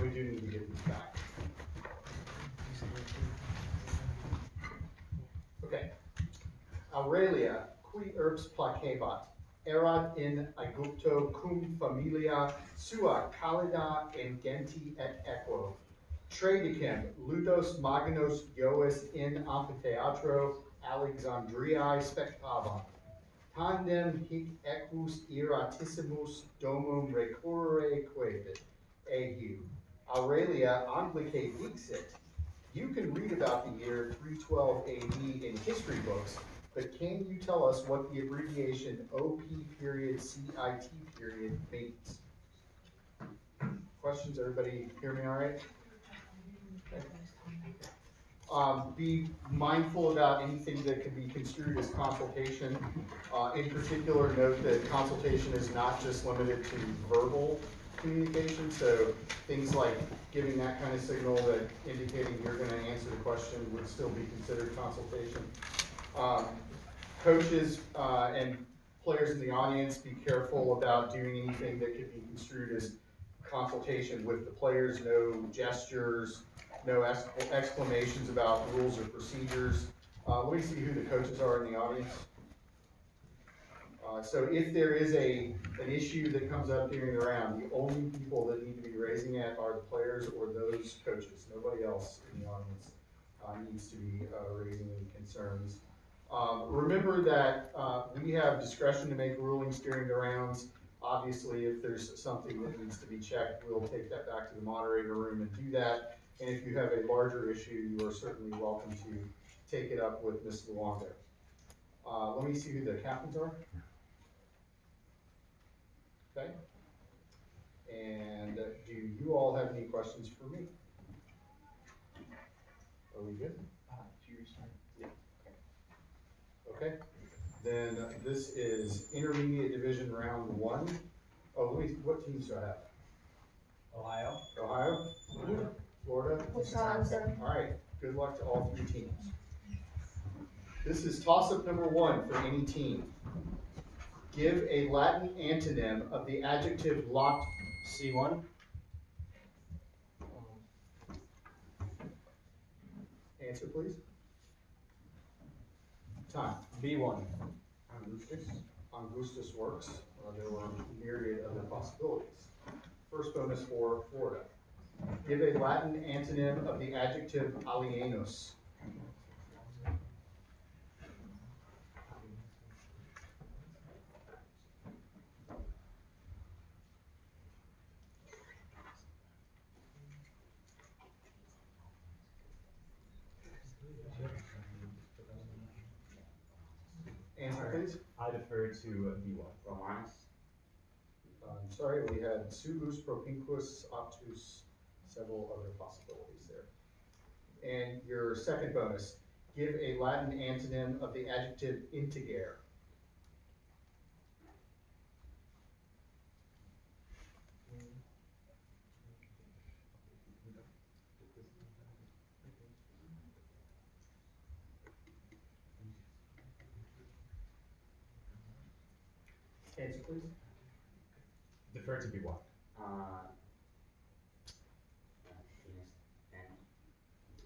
We do need to get these back. Okay. Aurelia, qui urbs placebat, erat in Aegypto cum familia sua calida in genti et equo. Tredicem ludos magnos Iois in amphitheatro Alexandriae spectavant. Tandem hic equus iratissimus domum recorrere quaebit. Ehu. Aurelia Anglicae vixit. You can read about the year 312 AD in history books, but can you tell us what the abbreviation OP period CIT period means? Questions? Everybody hear me all right? Okay. Be mindful about anything that could be construed as consultation. In particular, note that consultation is not just limited to verbal communication, so things like giving that kind of signal that indicating you're going to answer the question would still be considered consultation. Coaches and players in the audience, be careful about doing anything that could be construed as consultation with the players. No gestures, no exclamations about rules or procedures. Let me see who the coaches are in the audience. So if there is an issue that comes up during the round, the only people that need to be raising it are the players or those coaches. Nobody else in the audience needs to be raising any concerns. Remember that we have discretion to make rulings during the rounds. Obviously, if there's something that needs to be checked, we'll take that back to the moderator room and do that. And if you have a larger issue, you are certainly welcome to take it up with Ms. Luongo. Let me see who the captains are. Okay. And do you all have any questions for me? Are we good? Yeah. Okay. Then this is Intermediate Division Round 1. Oh, let me, what teams do I have? Ohio. Ohio? Florida? Wisconsin. All right. Good luck to all three teams. This is toss-up number 1 for any team. Give a Latin antonym of the adjective locked. C1. Answer, please. Time. B1. Angustus works. There were a myriad other possibilities. First bonus for Florida. Give a Latin antonym of the adjective alienus. Answer, please. I defer to B1. Romanus. I'm sorry, we had subus, propinquus, obtus, several other possibilities there. And your second bonus, give a Latin antonym of the adjective integer. Answer, please. Defer to B1.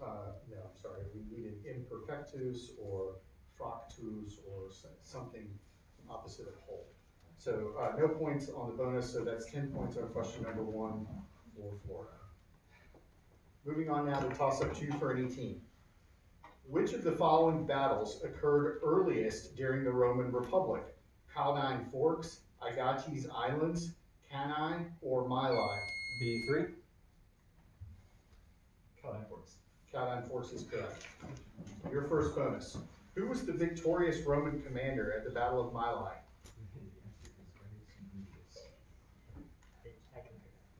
No, I'm sorry, we needed imperfectus or fractus or something opposite of whole. So no points on the bonus, so that's 10 points on question number 1 for Florida. Moving on now to toss-up 2 for any team. Which of the following battles occurred earliest during the Roman Republic? Caudine Forks, Agates Islands, Cannae, or Mylae? B3. Caudine Forks. Caudine Forks is correct. Your first bonus. Who was the victorious Roman commander at the Battle of Mylae?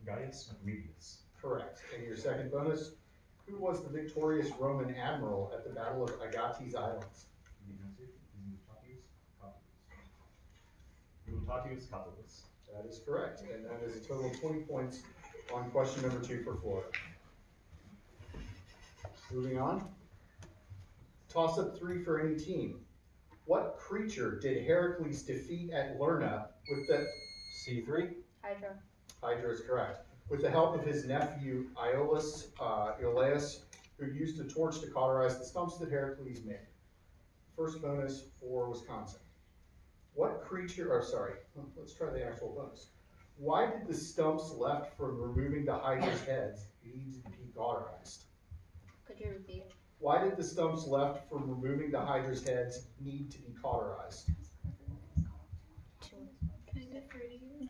Gaius Medius. Correct. And your second bonus. Who was the victorious Roman admiral at the Battle of Agates Islands? Mutatius Catulus. That is correct. And that is a total of 20 points on question number 2 for Florida. Moving on. Toss-up 3 for any team. What creature did Heracles defeat at Lerna with the... C3. Hydra. Hydra is correct. With the help of his nephew Iolaus, who used a torch to cauterize the stumps that Heracles made. First bonus for Wisconsin. What creature, let's try the actual bonus. Why did the stumps left from removing the Hydra's heads need to be cauterized? Could you repeat? Why did the stumps left from removing the Hydra's heads need to be cauterized? Can I defer to you?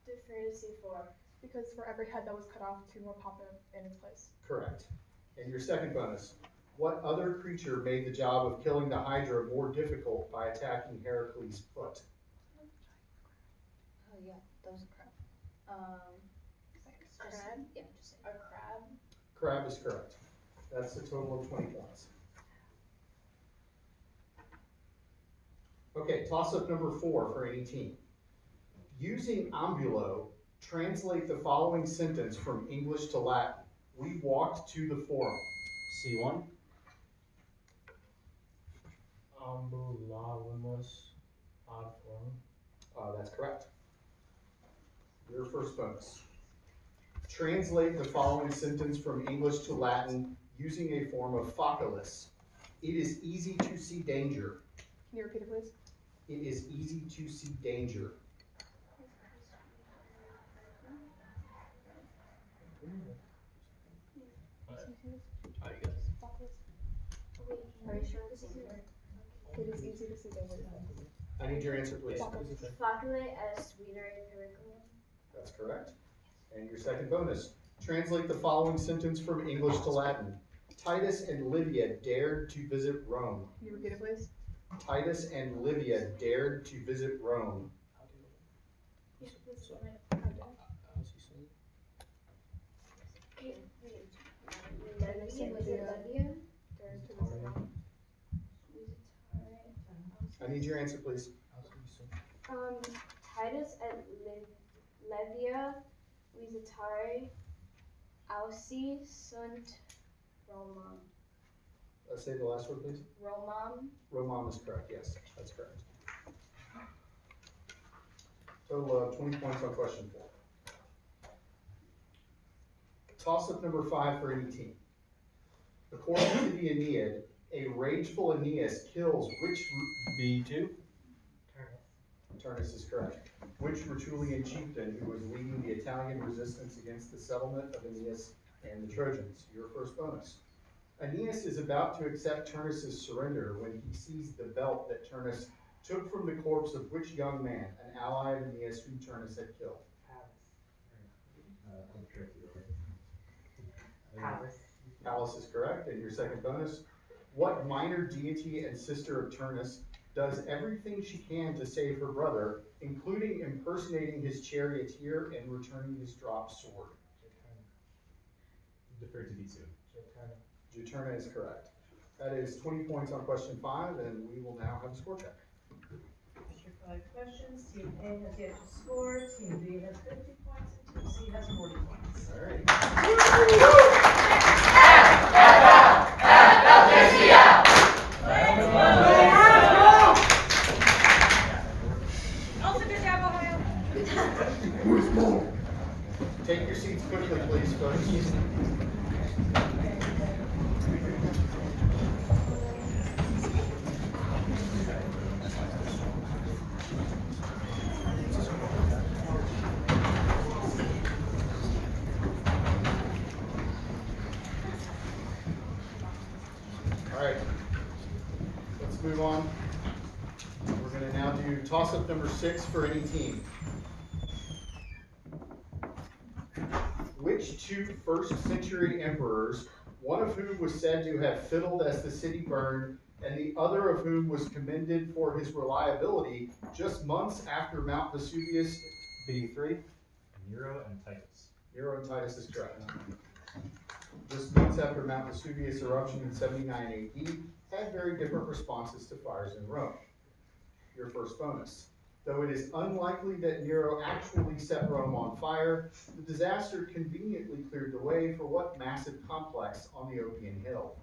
Defer to C4. Because for every head that was cut off, 2 more pop in its place. Correct. And your second bonus. What other creature made the job of killing the Hydra more difficult by attacking Heracles' foot? Oh yeah, that was a crab. Crab? Yeah, just say A crab? Crab is correct. That's a total of 20 points. Okay, toss-up number 4 for any team. Using ambulo, translate the following sentence from English to Latin. We walked to the forum. C1. Ambulavimus ad forum. That's correct. Your first bonus. Translate the following sentence from English to Latin using a form of focalus. It is easy to see danger. Can you repeat it, please? It is easy to see danger. Are you sure this is right? It is easy to see danger. I need your answer, please. Facile est videre periculum. That's correct. And your second bonus. Translate the following sentence from English to Latin. Titus and Livia dared to visit Rome. Can you repeat it, please? Titus and Livia dared to visit Rome. Yeah, this one. Okay, wait. Levia? Was it Levia? I need your answer, please. Titus et Levia visitare ausi sunt Romam. Say the last word, please. Romam. Romam is correct. Yes, that's correct. Total of 20 points on question 4. Toss-up number 5 for any team. According to the Aeneid, a rageful Aeneas kills which B2. Turnus is correct. Which Rutulian chieftain who was leading the Italian resistance against the settlement of Aeneas and the Trojans? Your first bonus. Aeneas is about to accept Turnus's surrender when he sees the belt that Turnus took from the corpse of which young man, an ally of Aeneas whom Turnus had killed? Pallas is correct, and your second bonus. What minor deity and sister of Turnus does everything she can to save her brother, including impersonating his charioteer and returning his dropped sword? Defer to B2. Juturna is correct. That is 20 points on question 5, and we will now have a score check. After 5 questions, Team A has yet to score, Team B has 50 points, and Team C has 40 points. All right. Also good job, Ohio. Take your seats quickly, please, folks. All right, let's move on. We're going to now do toss-up number 6 for any team. Which two first-century emperors, one of whom was said to have fiddled as the city burned, and the other of whom was commended for his reliability, just months after Mount Vesuvius? B3. Nero and Titus. Nero and Titus is correct. Just months after Mount Vesuvius' eruption in 79 AD, had very different responses to fires in Rome. Your first bonus. Though it is unlikely that Nero actually set Rome on fire, the disaster conveniently cleared the way for what massive complex on the Opian Hill?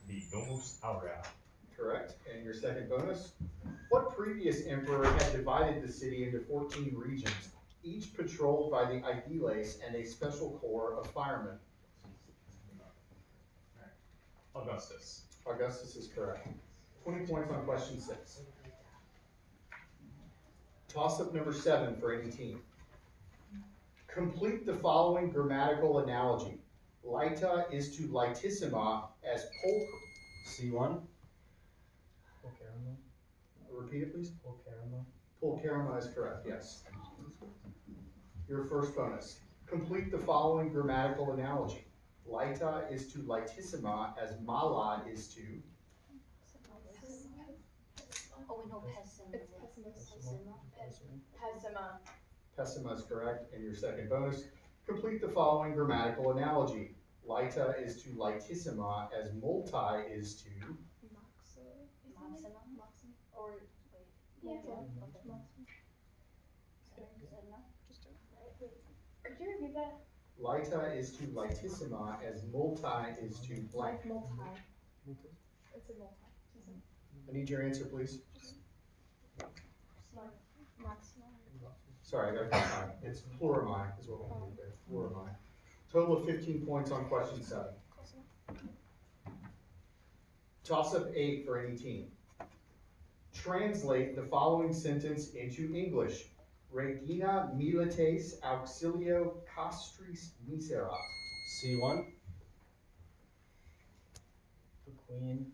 The Domus Aurea. Correct. And your second bonus. What previous emperor had divided the city into 14 regions, each patrolled by the aediles and a special corps of firemen? Augustus. Augustus is correct. 20 points on question 6. Toss-up number 7 for any team. Complete the following grammatical analogy. Lita is to litissima as pulchrum. C1. Pulcherima. Repeat it, please. Pulcherima. Pulcherima is correct, yes. Your first bonus. Complete the following grammatical analogy. Lita is to litissima as mala is to. Oh, we know pessimism. It's pessimist. Pessima. Pessima is correct. And your second bonus. Complete the following grammatical analogy. Lita is to litissima as multi is to. Maxima? Or, wait. Yeah. Okay. Sorry, said no? Could you repeat that? Lita is to litissima as multi is to blank. Like multi. It's a multi. I need your answer, please. Maxima. Sorry, I got time. It's plurimi is what we'll do there. Plurimi. Total of 15 points on question 7. Toss-up 8 for any team. Translate the following sentence into English. Regina milites auxilio castris miserat. C1. The queen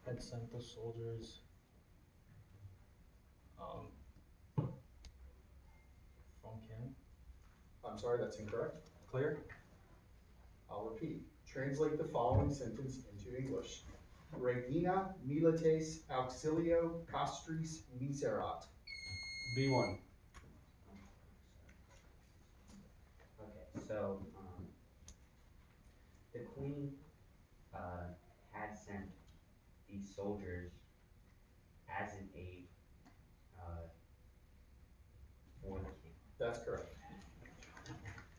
had sent the soldiers from camp. I'm sorry, that's incorrect. Clear. I'll repeat. Translate the following sentence into English. Regina milites auxilio castris miserat. B1. Okay, so the queen had sent these soldiers as an aid for the king. That's correct.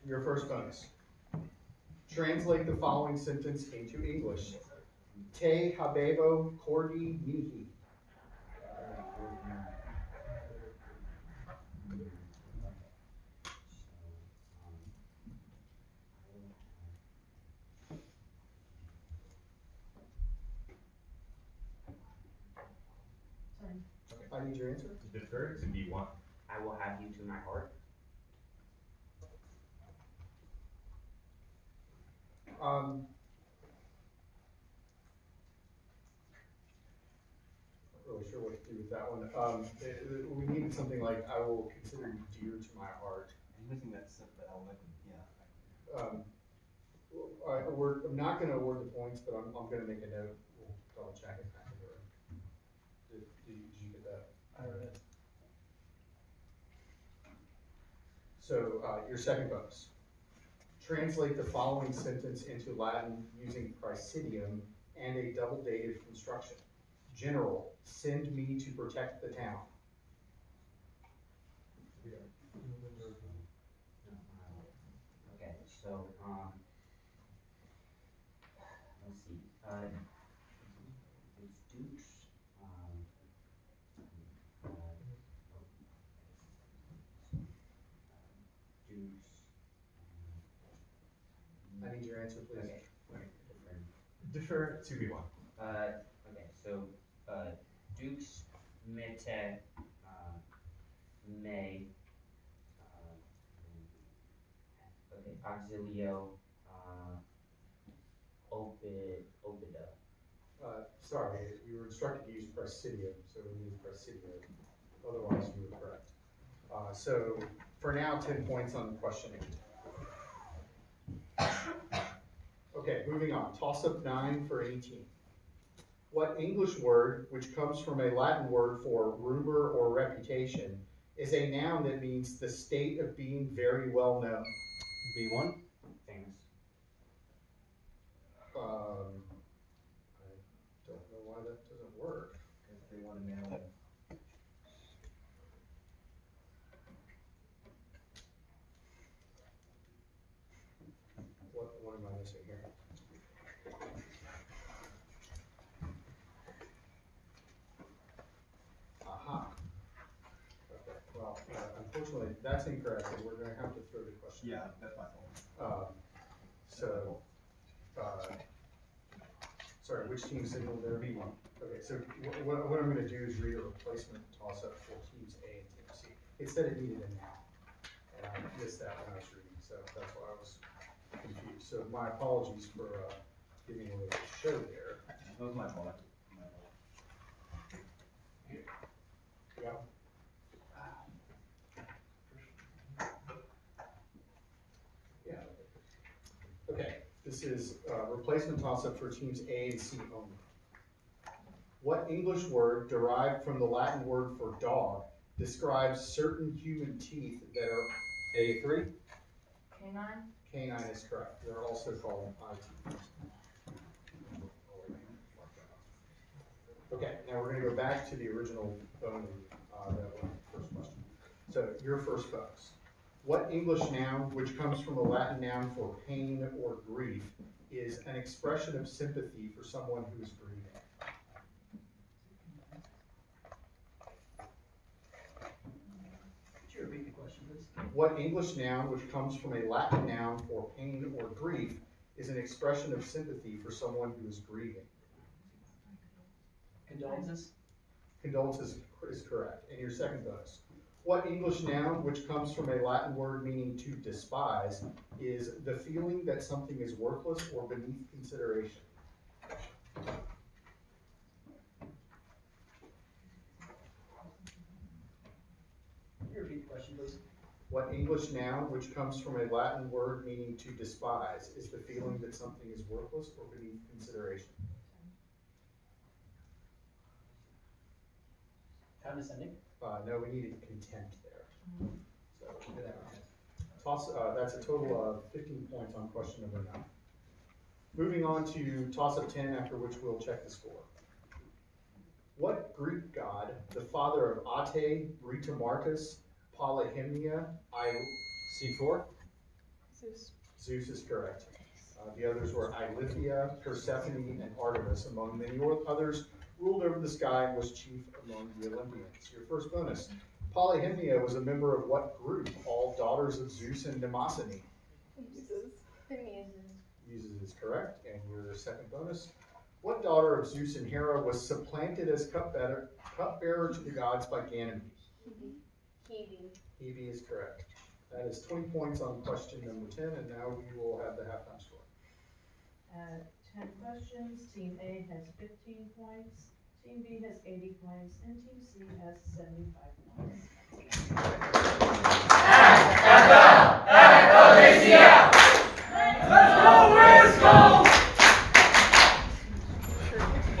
Your first bonus. Translate the following sentence into English. Te habebo cordi mihi. I need your answer. Defer to B1. I will have you to my heart. Not really sure what to do with that one. We needed something like, I will consider you dear to my heart. I'm missing that stuff, but I'll let them, yeah. I'm not gonna award the points, but I'm gonna make a note. We'll double check it back in the room. Did you get that? I read it. So, your second bonus. Translate the following sentence into Latin using praesidium and a double dative construction. General, send me to protect the town. Okay, so, let's see, it's Dukes, Dukes. I need your answer, please. Okay, different. Defer to B1. Okay, so, Dukes, Mete, May, okay, Auxilio, Opida. Sorry, you were instructed to use praesidium, so we need praesidium. Otherwise, you were correct. So for now, 10 points on question 8. Okay, moving on. Toss up 9 for 18. What English word, which comes from a Latin word for rumor or reputation, is a noun that means the state of being very well known? B1. Famous. I don't know why that doesn't work. Because they want to nail it. What am I missing here? Aha. Okay, well, unfortunately, that's incorrect, and we're gonna have to throw the question. Yeah, that's my fault. So, sorry, which team signaled there? B1. Okay, so what I'm gonna do is read a replacement toss-up for teams A and team C. It said it needed a noun, and I missed that when I was reading, so that's why I was confused. So my apologies for giving away the show there. That was my fault. Yeah. Yeah. Okay, this is replacement toss-up for teams A and C only. What English word derived from the Latin word for dog describes certain human teeth that are A3. Canine? canine is correct. They're also called eye teeth. Okay, now we're gonna go back to the original bone, that was the first question. So your first bonus. What English noun, which comes from a Latin noun for pain or grief, is an expression of sympathy for someone who is grieving? Could you repeat the question, please? What English noun, which comes from a Latin noun for pain or grief, is an expression of sympathy for someone who is grieving? Condolences? Condolences is correct. And your second bonus. What English noun, which comes from a Latin word meaning to despise, is the feeling that something is worthless or beneath consideration? Could you repeat the question, please? What English noun, which comes from a Latin word meaning to despise, is the feeling that something is worthless or beneath consideration? Condescending? No, we needed contempt there. So, that's a total of 15 points on question number 9. Moving on to toss-up 10, after which we'll check the score. What Greek god, the father of Ate, Britomartis, Polyhymnia, C4. Zeus. Zeus is correct. The others were Eilithia, Persephone, and Artemis, among many others, ruled over the sky and was chief among the Olympians. Your first bonus. Polyhymnia was a member of what group, all daughters of Zeus and Mnemosyne? Muses. The Muses. Muses is correct. And your second bonus. What daughter of Zeus and Hera was supplanted as cupbearer to the gods by Ganymede? Hebe. Hebe is correct. That is 20 points on question number 10, and now we will have the halftime score. 10 questions, Team A has 15 points, Team B has 80 points, and Team C has 75 points.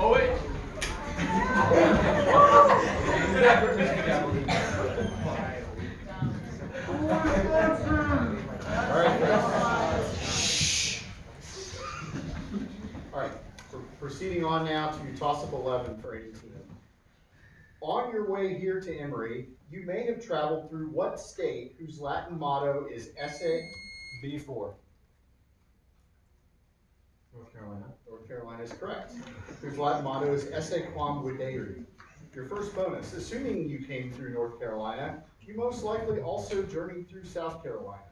Oh, wait. Good effort, Mr. Gavin. All right, proceeding on now to toss-up 11 for any team. On your way here to Emory, you may have traveled through what state whose Latin motto is esse? B4. North Carolina. North Carolina is correct. Whose Latin motto is esse quam videri. Your first bonus, assuming you came through North Carolina, you most likely also journeyed through South Carolina.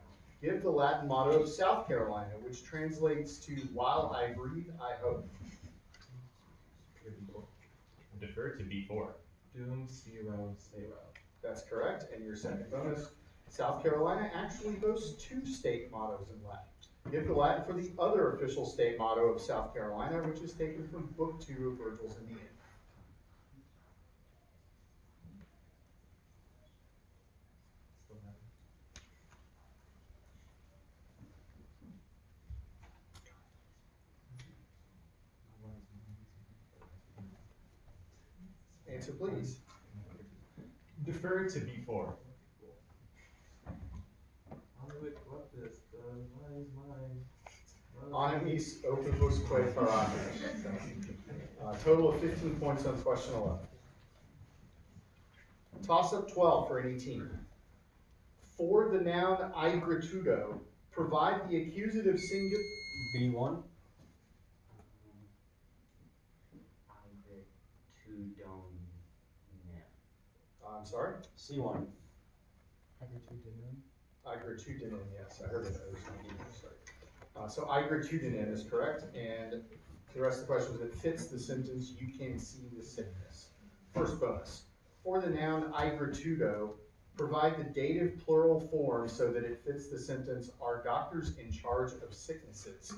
Give the Latin motto of South Carolina, which translates to while I breathe, I hope. Defer to B4. Doom, zero, zero. That's correct. And your second bonus, South Carolina actually boasts 2 state mottos in Latin. Give the Latin for the other official state motto of South Carolina, which is taken from Book 2 of Virgil's Aeneid. Answer, please. Defer to B4. Animis opibusque parate. Total of 15 points on question 11. Toss-up 12 for any team. For the noun aigritudo, provide the accusative singular. B1. I'm sorry? C1. Aigritudinon, yes, I heard it. So aigritudinon is correct, and the rest of the question was it fits the sentence, you can see the sickness. First bonus. For the noun aigritudo, provide the dative plural form so that it fits the sentence, are doctors in charge of sicknesses?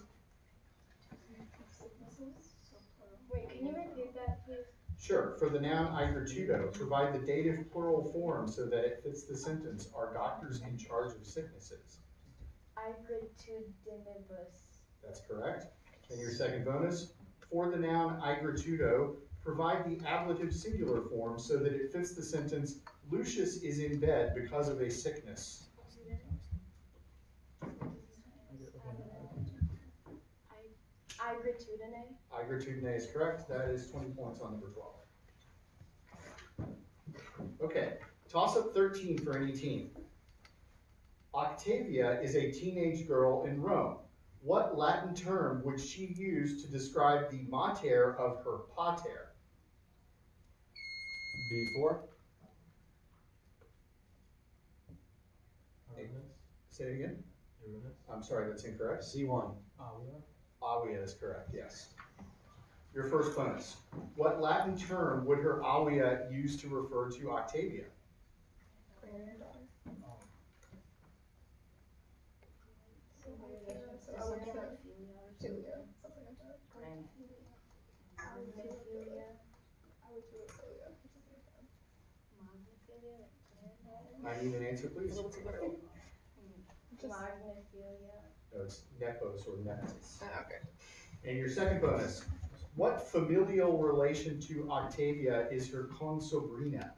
Wait, can you repeat that, please? Sure. For the noun aigritudo, provide the dative plural form so that it fits the sentence, are doctors in charge of sicknesses? Aigritudininibus. That's correct. And your second bonus, for the noun aigritudo, provide the ablative singular form so that it fits the sentence, Lucius is in bed because of a sickness. Aigritudiné. Aigritudiné is correct. That is 20 points on number 12. Okay, toss-up 13 for any team. Octavia is a teenage girl in Rome. What Latin term would she use to describe the mater of her pater? B4. Say it again. I'm sorry, that's incorrect. C1. Avia is correct, yes. Your first bonus. What Latin term would her avia use to refer to Octavia? I need an answer, please. Magnophilia. No, it's nepos or nepos. Okay. And your second bonus. What familial relation to Octavia is her consobrina?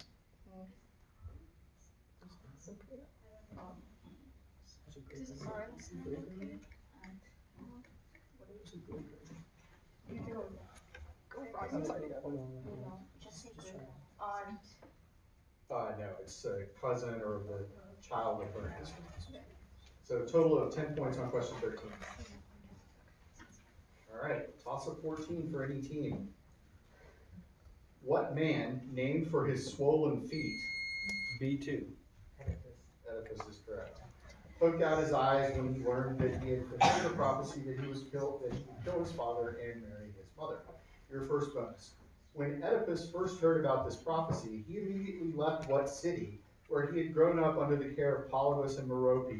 Aunt. No, it's a cousin or the child of her aunt. So a total of 10 points on question 13. All right, toss-up 14 for any team. What man, named for his swollen feet, B2. Oedipus is correct, poked out his eyes when he learned that he had fulfilled the prophecy that he was killed, that he would kill his father and marry his mother? Your first bonus. When Oedipus first heard about this prophecy, he immediately left what city, where he had grown up under the care of Polybus and Merope,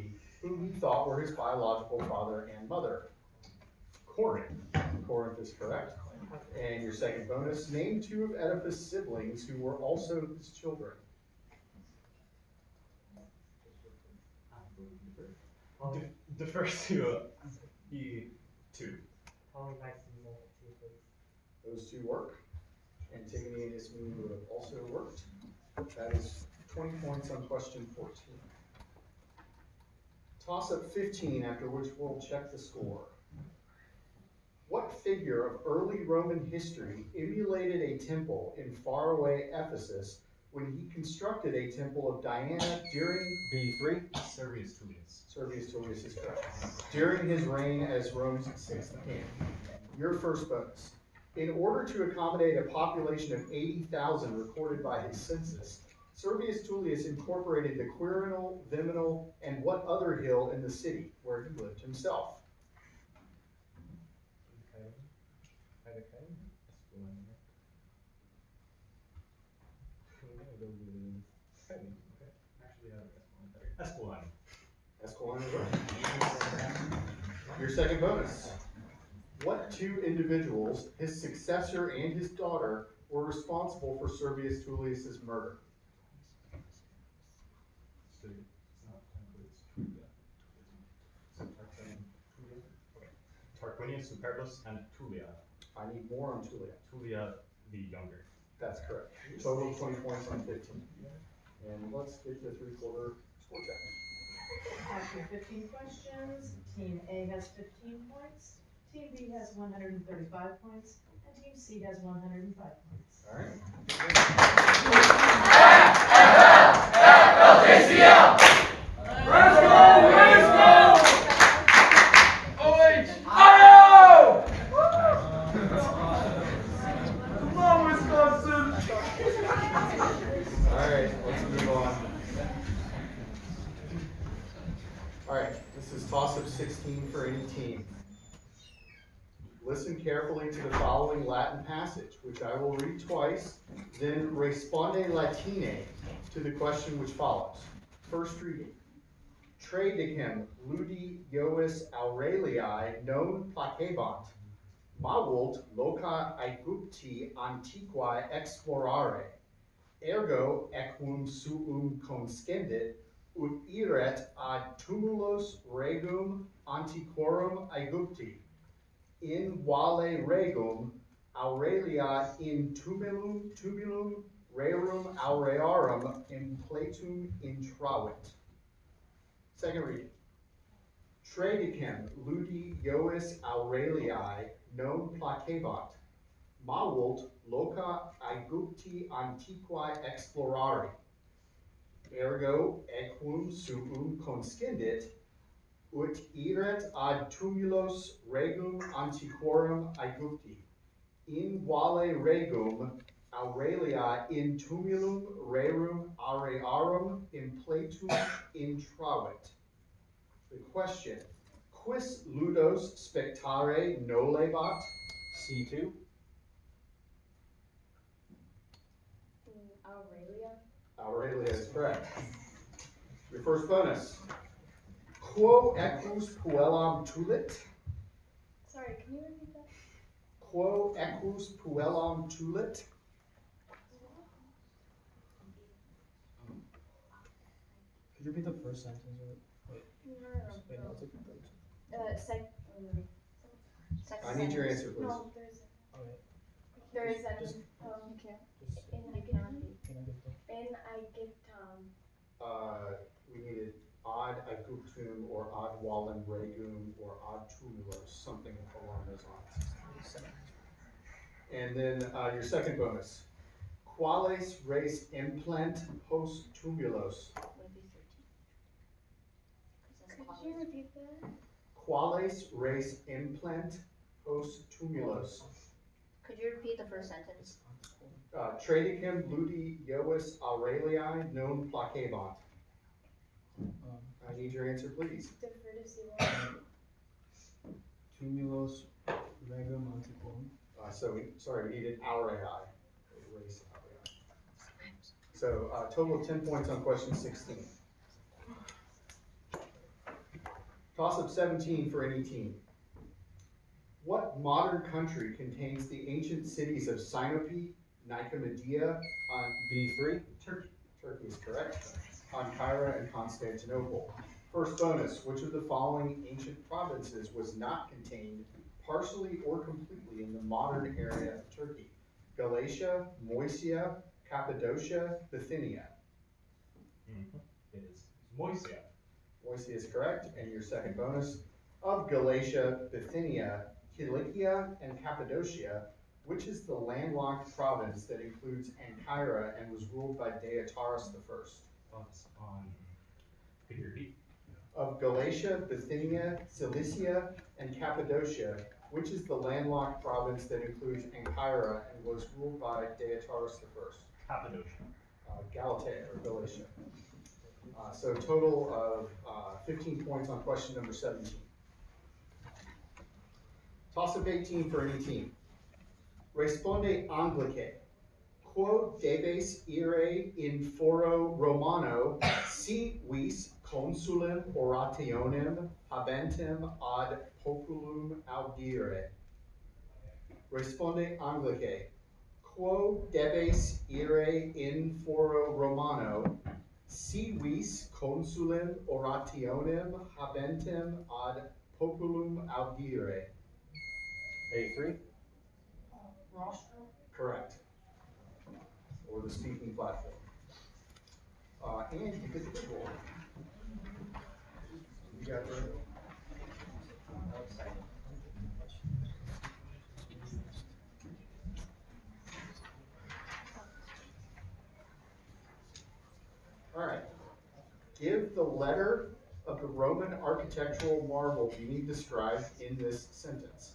whom he thought were his biological father and mother? Corinth. Corinth is correct. And your second bonus, name two of Oedipus' siblings who were also his children. The first two, two. Those two work. Antigone and Ismene would have also worked. That is 20 points on question 14. Toss up 15, after which we'll check the score. What figure of early Roman history emulated a temple in faraway Ephesus when he constructed a temple of Diana during B3. Servius Tullius. Servius Tullius is correct. During his reign as Rome's sixth king. Your first bonus. In order to accommodate a population of 80,000 recorded by his census, Servius Tullius incorporated the Quirinal, Viminal, and what other hill in the city where he lived himself? Esquiline. Esquiline is right. Your second bonus. What two individuals, his successor and his daughter, were responsible for Servius Tullius's murder? So it's not Tullia. Tarquinius, Superbus, and Tullia. I need more on Tullia. Tullia the younger. That's correct. Total of 20 points on 15. And let's get the three-quarter score check. After 15 questions, Team A has 15 points, Team B has 135 points, and Team C has 105 points. All right. NJCL! Let's go! Let's go! OHIO! Come on, Wisconsin! All right, let's move on. All right, this is toss-up 16 for any team. Listen carefully to the following Latin passage, which I will read twice, then responde latine to the question which follows. First reading. Tre dicem ludi Iois Aurelii non placebant, mavult loca Aegypti antiquae explorare, ergo equum suum conscendit, ut iret ad tumulos regum antiquorum Aegypti, in vale regum Aurelia in tubulum rerum aurearum impletum intravit. Second reading. Tre dicem ludi Iois Aurelii non placebant, mavult loca Aegypti antiquae explorari, ergo equum suum conscendit, ut iret ad tumulos regum antiquorum Aegypti, in vale regum Aurelia in tumulum rerum aurearum impletum intravit. The question, quis ludos spectare nolebat? C2. Aurelia. Aurelia is correct. Your first bonus. Quo equus puellam tulit? Sorry, can you repeat that? Quo equus puellam tulit? Could you repeat the first sentence? Wait, no, it's okay. I need your answer, please. No, there isn't. Okay. There isn't. Just- Just, In can I get the? We needed ad Aegyptum or ad valem regum or ad tumulos, something along those lines. And then your second bonus. Quales res implant post tumulos? Could you repeat that? Quales res implant post tumulos? Could you repeat the first sentence? Tre dicem ludi Iois Aurelii non placebant. I need your answer, please. Defer to Simon. Tumulos regum antiquum. Sorry, we needed our AI. Erase our AI. So, total of 10 points on question 16. Toss up 17 for any team. What modern country contains the ancient cities of Sinope, Nicomedia, B3. Turkey? Turkey is correct. Ankara and Constantinople. First bonus, which of the following ancient provinces was not contained partially or completely in the modern area of Turkey? Galatia, Moesia, Cappadocia, Bithynia. It is Moisia. Moesia is correct, and your second bonus, of Galatia, Bithynia, Cilicia, and Cappadocia, which is the landlocked province that includes Ankara and was ruled by Deiotarus I? Thoughts on. Could you repeat? Of Galatia, Bithynia, Cilicia, and Cappadocia, which is the landlocked province that includes Ankara and was ruled by Deiotarus I? Cappadocia. Galatia, or Galatia. So total of 15 points on question number 17. Toss up 18 for any team. Responde Anglice. Quo debes ire in foro Romano si vis consulem orationem habentem ad populum audire? Responde Anglice. Quo debes ire in foro Romano si vis consulem orationem habentem ad populum audire? A3. Rostral. Correct. Or the speaking platform. And you get the visual. You got the. All right. Give the letter of the Roman architectural marvel being described in this sentence.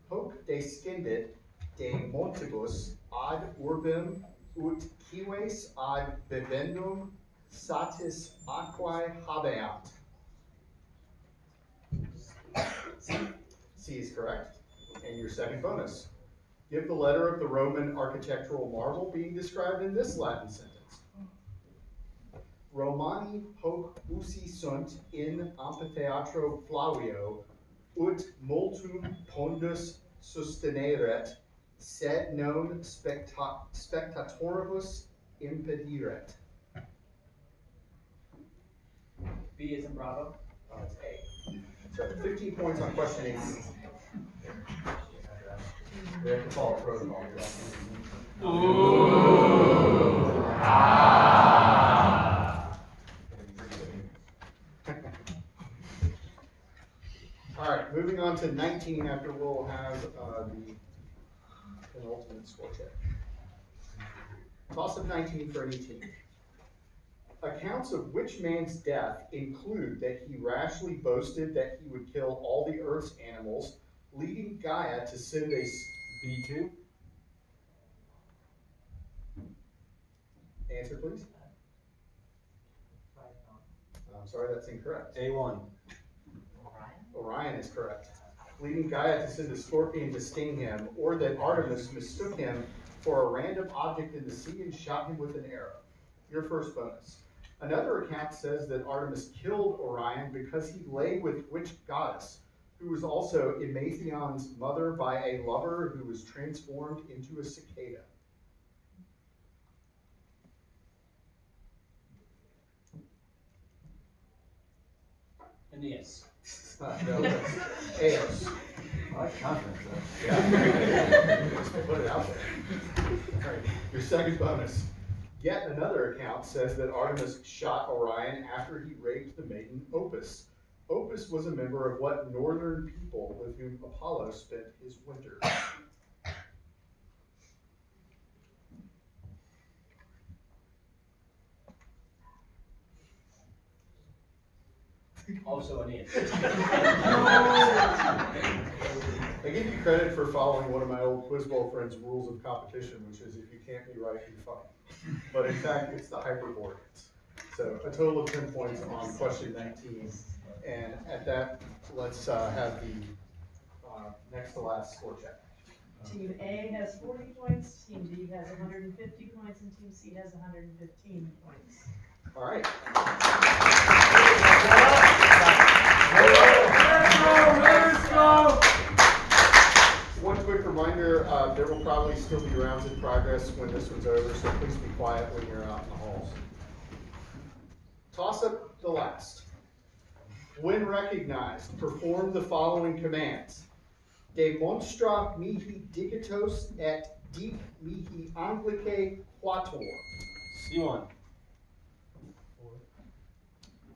Hoc descendit de montibus ad urbem ut cives ad vivendum satis aquae habeant. C is correct. And your second bonus. Give the letter of the Roman architectural marvel being described in this Latin sentence. Romani hoc usi sunt in amphitheatro Flavio, ut multum pondus susteneret, sed non spectatoribus impediret. B is in Bravo. It's A. So 15 points on question 18. We have to follow protocol here. All right, moving on to 19 after we'll have the penultimate score check. Toss of 19 for any team. Accounts of which man's death include that he rashly boasted that he would kill all the earth's animals, leading Gaia to send a... B2. Answer, please. I'm sorry, that's incorrect. A1. Orion is correct. Leading Gaia to send a scorpion to sting him, or that Artemis mistook him for a random object in the sea and shot him with an arrow. Your first bonus. Another account says that Artemis killed Orion because he lay with witch goddess, who was also Emathian's mother by a lover who was transformed into a cicada. Aeneas. No, that's Eos. I like confidence though. Yeah. Just put it out there. All right. Your second bonus. Yet another account says that Artemis shot Orion after he raped the maiden Opis. Opis was a member of what northern people with whom Apollo spent his winter? Also Aeneas. I give you credit for following one of my old Quiz Bowl friends' rules of competition, which is if you can't be right, be fine. But in fact, it's the hyperboreans. So a total of 10 points on question 19. And at that, let's have the next to last score check. Team A has 40 points, Team B has 150 points, and Team C has 115 points. All right. Let's go! One quick reminder, there will probably still be rounds in progress when this one's over, so please be quiet when you're out in the halls. Toss up the last. When recognized, perform the following commands. Demonstra mihi digitos et dic mihi anglice quator. C1.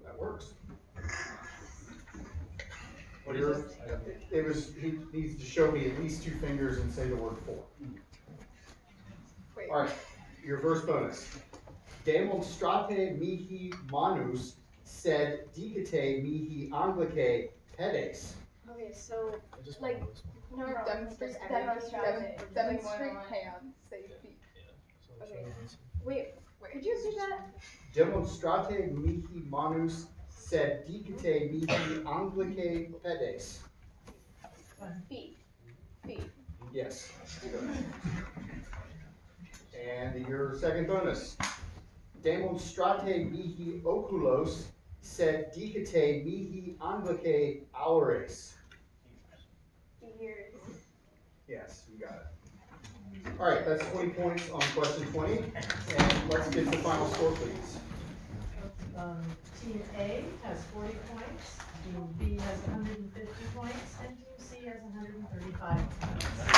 That works. What is it? It was, he needs to show me at least 2 fingers and say the word for. Wait. All right, your verse bonus. Demonstrate mihi manus, sed dicite mihi anglice pedes. Okay, so I just like follow this one. no, Demonstrate everything. Demonstrate hands, say feet. So I'll show Okay. you this. wait, could you repeat that? Demonstrate mihi manus, sed dicite mihi anglice pedes. Feet. Feet. Yes. And your second bonus. Demonstrate mihi oculos, sed dicite mihi anglice aures. Ears. Yes, you got it. All right, that's 20 points on question 20. And let's get the final score, please. Team A has 40 points, Team B has 150 points, and Team C has 135 points.